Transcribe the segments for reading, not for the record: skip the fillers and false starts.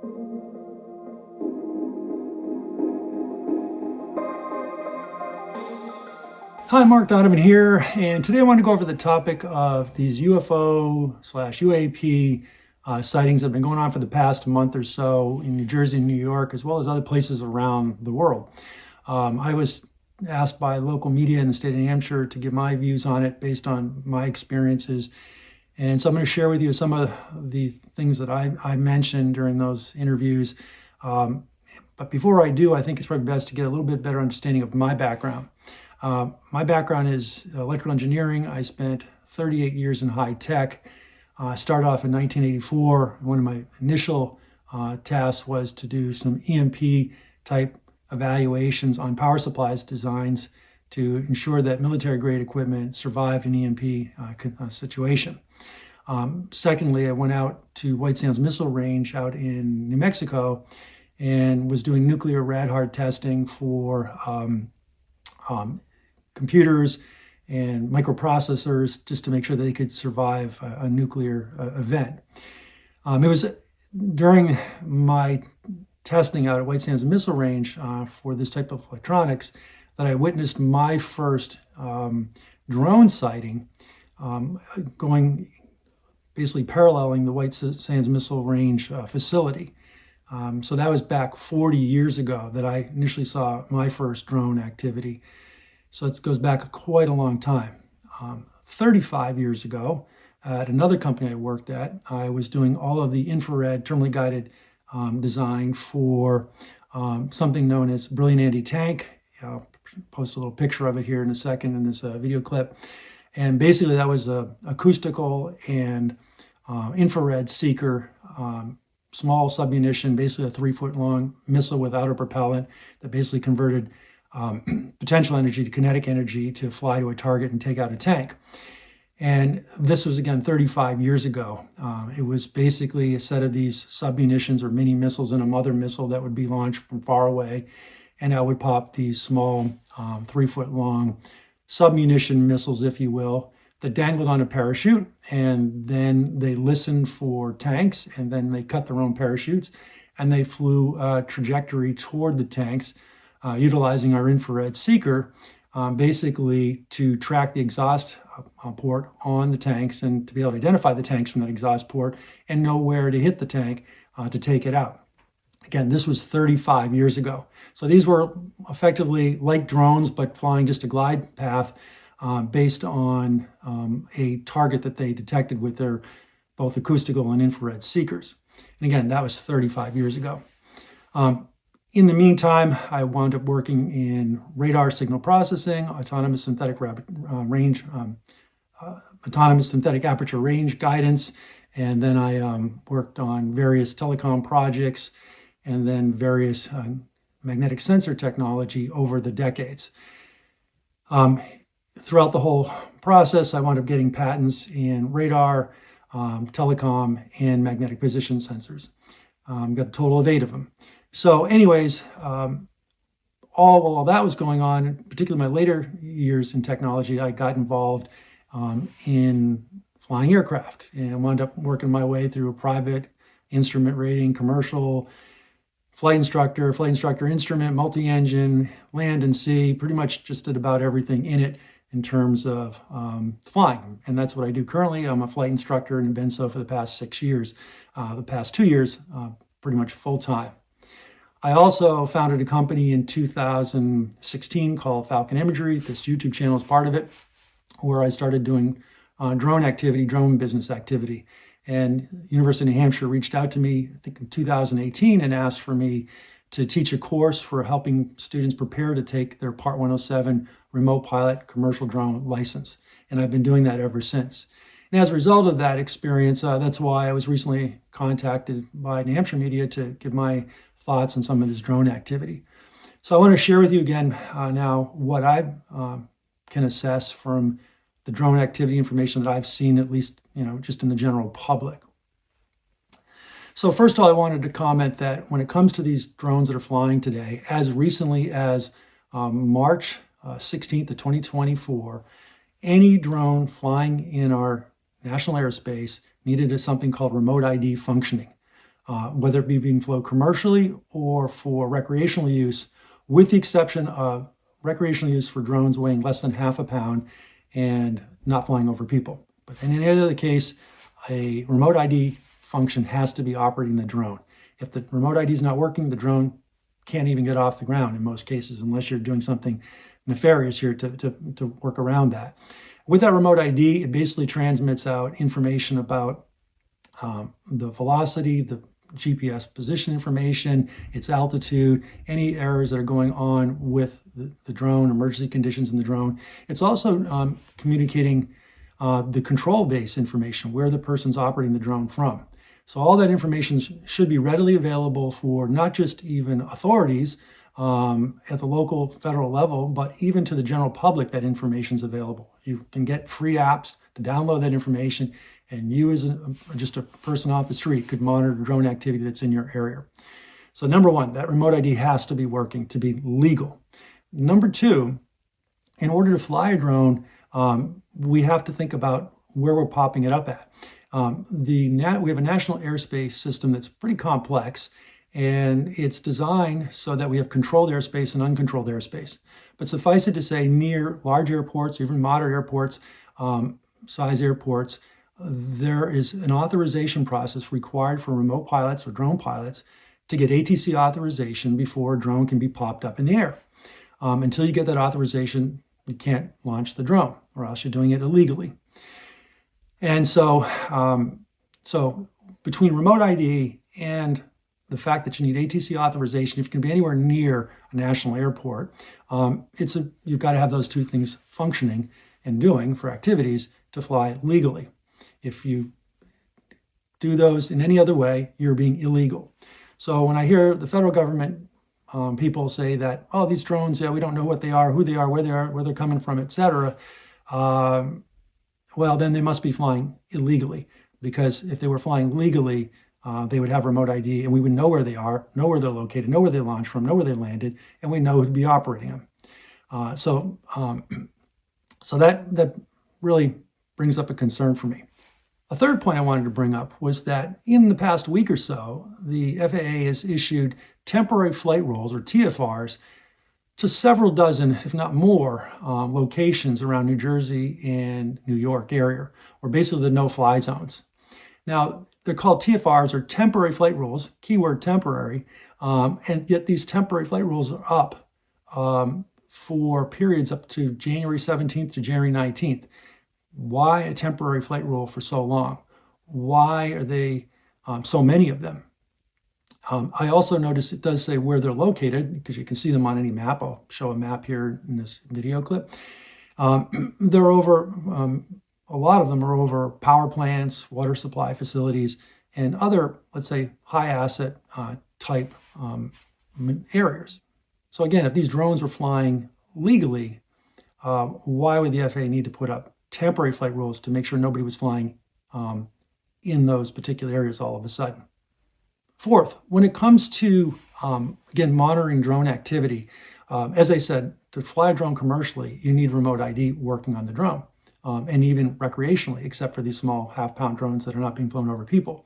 Hi, Mark Donovan here, and today I want to go over the topic of these UFO/UAP sightings that have been going on for the past month or so in New Jersey and New York, as well as other places around the world. I was asked by local media in the state of New Hampshire to give my views on it based on my experiences. And so I'm going to share with you some of the things that I mentioned during those interviews. But before I do, I think it's probably best to get a little bit better understanding of my background. My background is electrical engineering. I spent 38 years in high tech. I started off in 1984. One of my initial tasks was to do some EMP type evaluations on power supplies designs to ensure that military grade equipment survived an EMP situation. Secondly, I went out to White Sands Missile Range out in New Mexico and was doing nuclear rad-hard testing for computers and microprocessors just to make sure that they could survive a nuclear event. It was during my testing out at White Sands Missile Range for this type of electronics that I witnessed my first drone sighting going basically paralleling the White Sands Missile Range facility. So that was back 40 years ago that I initially saw my first drone activity. So it goes back quite a long time. 35 years ago, at another company I worked at, I was doing all of the infrared terminally guided design for something known as Brilliant Anti-Tank. I'll post a little picture of it here in a second in this video clip. And basically that was a acoustical and infrared seeker, small submunition, basically a 3-foot long missile without a propellant that basically converted potential energy to kinetic energy to fly to a target and take out a tank. And this was, again, 35 years ago. It was basically a set of these submunitions or mini missiles and a mother missile that would be launched from far away. And I would pop these small 3-foot long submunition missiles, if you will, that dangled on a parachute. And then they listened for tanks, and then they cut their own parachutes. And they flew a trajectory toward the tanks, utilizing our infrared seeker, basically to track the exhaust port on the tanks and to be able to identify the tanks from that exhaust port and know where to hit the tank to take it out. Again, this was 35 years ago. So these were effectively like drones, but flying just a glide path based on a target that they detected with their both acoustical and infrared seekers. And again, that was 35 years ago. In the meantime, I wound up working in radar signal processing, autonomous synthetic aperture range guidance, and then I worked on various telecom projects and then various magnetic sensor technology over the decades. Throughout the whole process, I wound up getting patents in radar, telecom, and magnetic position sensors. Got a total of 8 of them. So anyways, while that was going on, particularly my later years in technology, I got involved in flying aircraft and wound up working my way through a private instrument rating, commercial, flight instructor instrument, multi-engine, land and sea, pretty much just did about everything in it in terms of flying. And that's what I do currently. I'm a flight instructor and have been so for the past 6 years. The past 2 years, pretty much full time. I also founded a company in 2016 called Falcon Imagery. This YouTube channel is part of it, where I started doing drone business activity. And University of New Hampshire reached out to me, I think in 2018, and asked for me to teach a course for helping students prepare to take their Part 107 remote pilot commercial drone license. And I've been doing that ever since. And as a result of that experience, that's why I was recently contacted by New Hampshire media to give my thoughts on some of this drone activity. So I want to share with you again now what I can assess from the drone activity information that I've seen, at least, just in the general public. So first of all, I wanted to comment that when it comes to these drones that are flying today, as recently as March 16th of 2024, any drone flying in our national airspace needed something called remote ID functioning. whether it be being flown commercially or for recreational use, with the exception of recreational use for drones weighing less than half a pound and not flying over people. But in any other case, a remote ID function has to be operating the drone. If the remote ID is not working, the drone can't even get off the ground in most cases, unless you're doing something nefarious here to work around that. With that remote ID, it basically transmits out information about the velocity, the GPS position information, its altitude, any errors that are going on with the drone, emergency conditions in the drone. It's also communicating the control base information, where the person's operating the drone from. So all that information should be readily available for not just even authorities at the local, federal level, but even to the general public. That information is available. You can get free apps to download that information, and you as just a person off the street could monitor drone activity that's in your area. So number one, that remote ID has to be working to be legal. Number two, in order to fly a drone, we have to think about where we're popping it up at. We have a national airspace system that's pretty complex, and it's designed so that we have controlled airspace and uncontrolled airspace. But suffice it to say, near large airports, even moderate airports, size airports, there is an authorization process required for remote pilots or drone pilots to get ATC authorization before a drone can be popped up in the air. Until you get that authorization, you can't launch the drone, or else you're doing it illegally. And so, between remote ID and the fact that you need ATC authorization, if you can be anywhere near a national airport, you've got to have those two things functioning and doing for activities to fly legally. If you do those in any other way, you're being illegal. So when I hear the federal government people say that, oh, these drones, we don't know what they are, who they are, where they're coming from, etc. Well, then they must be flying illegally, because if they were flying legally, they would have remote ID, and we would know where they are, know where they're located, know where they launched from, know where they landed, and we know who'd be operating them. So that really brings up a concern for me. A third point I wanted to bring up was that in the past week or so, the FAA has issued temporary flight rules, or TFRs, to several dozen, if not more, locations around New Jersey and New York area, or basically the no-fly zones. Now, they're called TFRs, or temporary flight rules, keyword temporary, and yet these temporary flight rules are up for periods up to January 17th to January 19th. Why a temporary flight rule for so long? Why are they so many of them? I also noticed it does say where they're located, because you can see them on any map. I'll show a map here in this video clip. They're over, a lot of them are over power plants, water supply facilities, and other, let's say, high asset type areas. So again, if these drones were flying legally, why would the FAA need to put up temporary flight rules to make sure nobody was flying in those particular areas all of a sudden? Fourth, when it comes to, again, monitoring drone activity, as I said, to fly a drone commercially, you need remote ID working on the drone, and even recreationally, except for these small half-pound drones that are not being flown over people.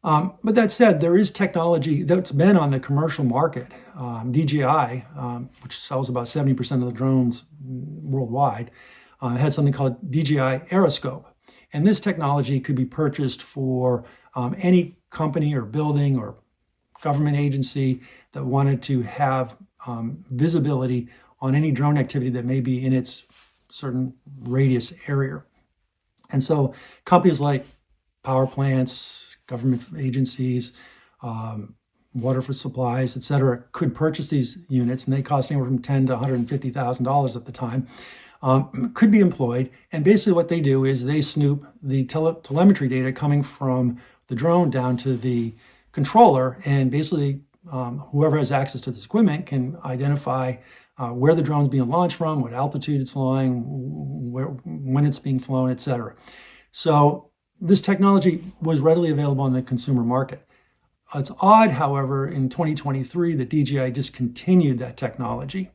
But that said, there is technology that's been on the commercial market. DJI, which sells about 70% of the drones worldwide, had something called DJI Aeroscope. And this technology could be purchased for any company or building or government agency that wanted to have visibility on any drone activity that may be in its certain radius area. And so companies like power plants, government agencies, water for supplies, etc., could purchase these units, and they cost anywhere from $10,000 to $150,000 at the time. Could be employed, and basically what they do is they snoop the telemetry data coming from the drone down to the controller, and basically whoever has access to this equipment can identify where the drone's being launched from, what altitude it's flying, when it's being flown, etc. So this technology was readily available in the consumer market. It's odd, however, in 2023 that DJI discontinued that technology.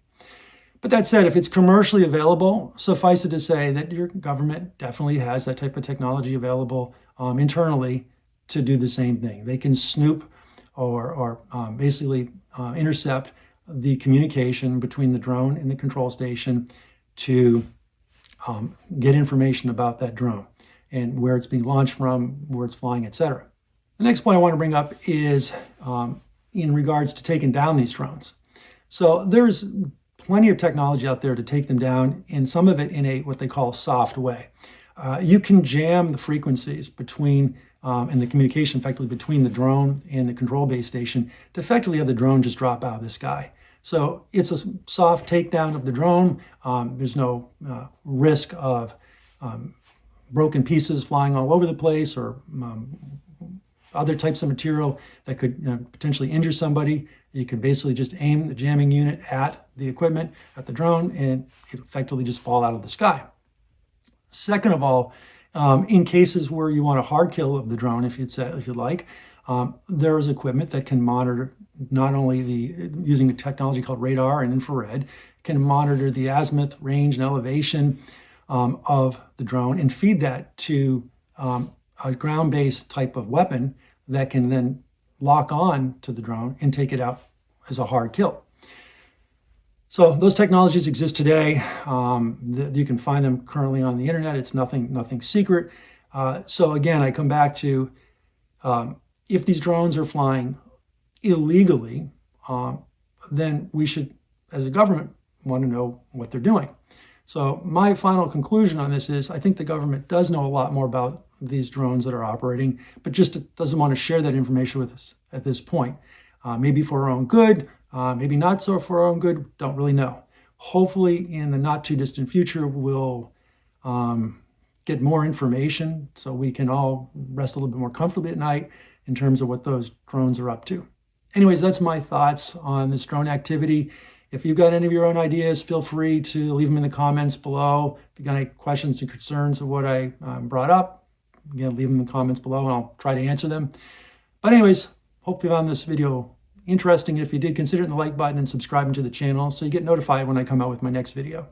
But that said, if it's commercially available, suffice it to say that your government definitely has that type of technology available internally to do the same thing. They can snoop or basically intercept the communication between the drone and the control station to get information about that drone and where it's being launched from, where it's flying, etc. The next point I want to bring up is in regards to taking down these drones. So there's plenty of technology out there to take them down, and some of it in a what they call soft way. You can jam the frequencies between and the communication effectively between the drone and the control base station to effectively have the drone just drop out of the sky. So it's a soft takedown of the drone. There's no risk of broken pieces flying all over the place or other types of material that could potentially injure somebody. You can basically just aim the jamming unit at the equipment, at the drone, and it effectively just fall out of the sky. Second of all, in cases where you want a hard kill of the drone, if you'd like, there is equipment that can monitor not only using a technology called radar and infrared, can monitor the azimuth, range, and elevation of the drone and feed that to a ground-based type of weapon that can then lock on to the drone and take it out as a hard kill. So those technologies exist today. You can find them currently on the internet. It's nothing secret. So again, I come back to if these drones are flying illegally, then we should, as a government, want to know what they're doing. So my final conclusion on this is I think the government does know a lot more about these drones that are operating, but just doesn't want to share that information with us at this point. Maybe for our own good, maybe not so for our own good, don't really know. Hopefully in the not too distant future, we'll get more information so we can all rest a little bit more comfortably at night in terms of what those drones are up to. Anyways, that's my thoughts on this drone activity. If you've got any of your own ideas, feel free to leave them in the comments below. If you've got any questions and concerns of what I brought up, again, leave them in the comments below and I'll try to answer them. But anyways, hope you found this video interesting. If you did, consider hitting the like button and subscribing to the channel so you get notified when I come out with my next video.